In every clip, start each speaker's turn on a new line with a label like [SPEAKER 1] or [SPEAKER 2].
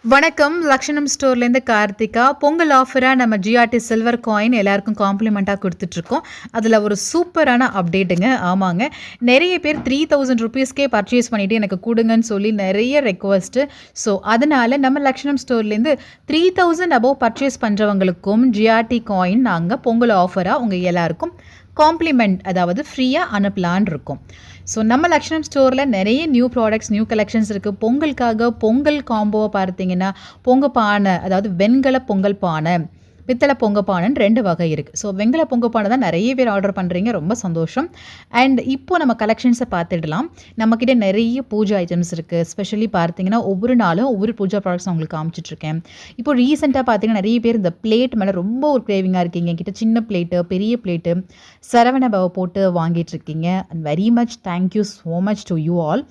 [SPEAKER 1] வணக்கம். லக்ஷணம் ஸ்டோர்லேருந்து கார்த்திகா. பொங்கல் ஆஃபரா நம்ம ஜிஆர்டி சில்வர் காயின் எல்லாருக்கும் காம்ப்ளிமெண்ட்டா குடுத்துட்ருக்கோம். அதில ஒரு சூப்பரான அப்டேட்டுங்க. ஆமாங்க. நெறைய பேர் ₹3000 பர்ச்சேஸ் பண்ணிட்டு எனக்கு குடுங்கன்னு சொல்லி நெறைய ரெக்வெஸ்ட்டு. ஸோ, அதனால நம்ம லக்ஷணம் ஸ்டோர்லேருந்து 3000 அபோவ் பர்ச்சேஸ் பண்றவங்களுக்கும் ஜிஆர்டி காயின் நாங்க பொங்கல் ஆஃபரா உங்க எல்லாருக்கும் காம்ப்ளிமெண்ட் அதாவது ஃப்ரீயா அனுப்பலான்னு இருக்கோம். ஸோ நம்ம லக்ஷணம் ஸ்டோரில் நிறைய நியூ ப்ராடக்ட்ஸ் நியூ கலெக்ஷன்ஸ் இருக்குது. பொங்கலுக்காக பொங்கல் காம்போவை பார்த்தீங்கன்னா பொங்க பானை அதாவது வெண்கல பொங்கல் பானை பித்தளை பொங்க பானைன்னு 2 வகை இருக்குது. ஸோ வெண்கல பொங்க பானை தான் நிறைய பேர் ஆர்டர் பண்ணுறீங்க, ரொம்ப சந்தோஷம். அண்ட் இப்போ நம்ம கலெக்ஷன்ஸை பார்த்துடலாம். நம்மக்கிட்ட நிறைய பூஜை ஐட்டம்ஸ் இருக்குது. ஸ்பெஷலி பார்த்தீங்கன்னா ஒவ்வொரு நாளும் ஒவ்வொரு பூஜா ப்ராடக்ட்ஸ் நான் உங்களுக்கு காமிச்சிட்ருக்கேன். இப்போ ரீசெண்டாக பார்த்தீங்கன்னா நிறைய பேர் இந்த பிளேட் மேலே ரொம்ப ஒரு கிரேவிங்காக இருக்கீங்க. என்கிட்ட சின்ன பிளேட்டு பெரிய பிளேட்டு சரவண பவ போட்டு வாங்கிட்டுருக்கீங்க. And very much thank you so much to you all.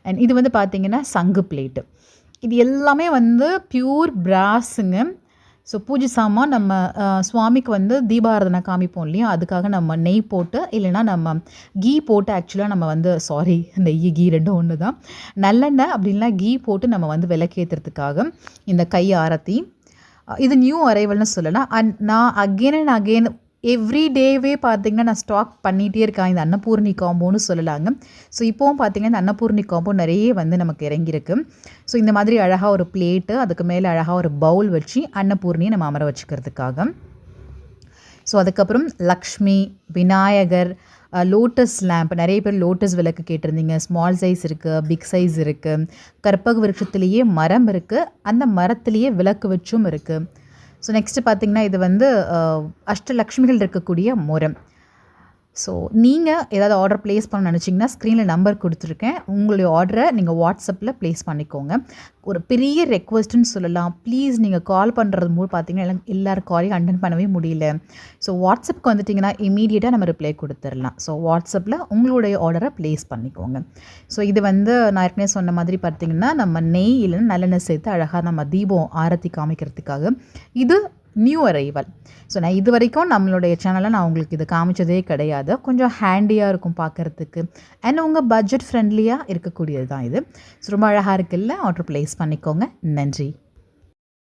[SPEAKER 1] And இது வந்து பார்த்தீங்கன்னா சங்கு பிளேட்டு. இது எல்லாமே வந்து பியூர் பிராஸுங்க. ஸோ பூஜை சாமான் நம்ம சுவாமிக்கு வந்து தீபாராதனை காமிப்போம் இல்லையா, அதுக்காக நம்ம நெய் போட்டு இல்லைன்னா நம்ம கீ போட்டு ஆக்சுவலாக நம்ம வந்து நெய் கீ ரெண்டும் ஒன்று தான். நல்லெண்ணெய் அப்படின்னா கீ போட்டு நம்ம வந்து விளக்கேற்றுறதுக்காக இந்த கை ஆரத்தி. இது நியூ அரைவல்னு சொல்லலாம். அண்ட் நான் அகெயின் அண்ட் அகெயின் எவ்ரி டேவே பார்த்தீங்கன்னா நான் ஸ்டாக் பண்ணிகிட்டே இருக்கேன் இந்த அன்னபூர்ணி காம்போன்னு சொல்லலாங்க. ஸோ இப்போவும் பார்த்தீங்கன்னா இந்த அன்னபூர்ணி காம்போ நிறைய வந்து நமக்கு இறங்கியிருக்கு. ஸோ இந்த மாதிரி அழகாக ஒரு பிளேட்டு, அதுக்கு மேலே அழகாக ஒரு பவுல் வச்சு அன்னபூர்ணியை நம்ம அமர வச்சுக்கிறதுக்காக. ஸோ அதுக்கப்புறம் லக்ஷ்மி, விநாயகர், லோட்டஸ் லேம்ப், நிறைய பேர் லோட்டஸ் விளக்கு கேட்டிருந்தீங்க. ஸ்மால் சைஸ் இருக்குது, பிக் சைஸ் இருக்குது. கற்பக விருட்சத்துலேயே மரம் இருக்குது, அந்த மரத்துலேயே விளக்கு வச்சும் இருக்குது. ஸோ நெக்ஸ்ட்டு பார்த்திங்கன்னா இது வந்து அஷ்டலக்ஷ்மிகள் இருக்கக்கூடிய முறம். ஸோ நீங்கள் ஏதாவது ஆர்டர் ப்ளேஸ் பண்ண நினச்சிங்கன்னா ஸ்க்ரீனில் நம்பர் கொடுத்துருக்கேன். உங்களுடைய ஆர்டரை நீங்கள் வாட்ஸ்அப்பில் ப்ளேஸ் பண்ணிக்கோங்க. ஒரு பெரிய ரெக்வெஸ்ட்டுன்னு சொல்லலாம். ப்ளீஸ் நீங்கள் கால் பண்ணுறது மூலம் பார்த்தீங்கன்னா எல்லார் காலையும் அட்டன் பண்ணவே முடியல. ஸோ வாட்ஸ்அப்புக்கு வந்துட்டிங்கன்னா இமீடியட்டாக நம்ம ரிப்ளை கொடுத்துடலாம். ஸோ வாட்ஸ்அப்பில் உங்களுடைய ஆர்டரை ப்ளேஸ் பண்ணிக்கோங்க. ஸோ இது வந்து நான் ஏற்கனவே சொன்ன மாதிரி பார்த்திங்கன்னா நம்ம நெய் இல்லைன்னா நல்லெண்ணெய் சேர்த்து அழகாக நம்ம தீபம் ஆரத்தி காமிக்கிறதுக்காக. இது நியூ அரைவல். ஸோ நான் இது வரைக்கும் நம்மளுடைய சேனலில் நான் உங்களுக்கு இது காமிச்சதே கிடையாது. கொஞ்சம் ஹேண்டியாக இருக்கும் பார்க்குறதுக்கு. அண்ட் உங்கள் பட்ஜெட் ஃப்ரெண்ட்லியாக இருக்கக்கூடியது தான் இது. ஸோ ரொம்ப அழகாக இருக்குல்ல, ஆர்டர் ப்ளேஸ் பண்ணிக்கோங்க. நன்றி.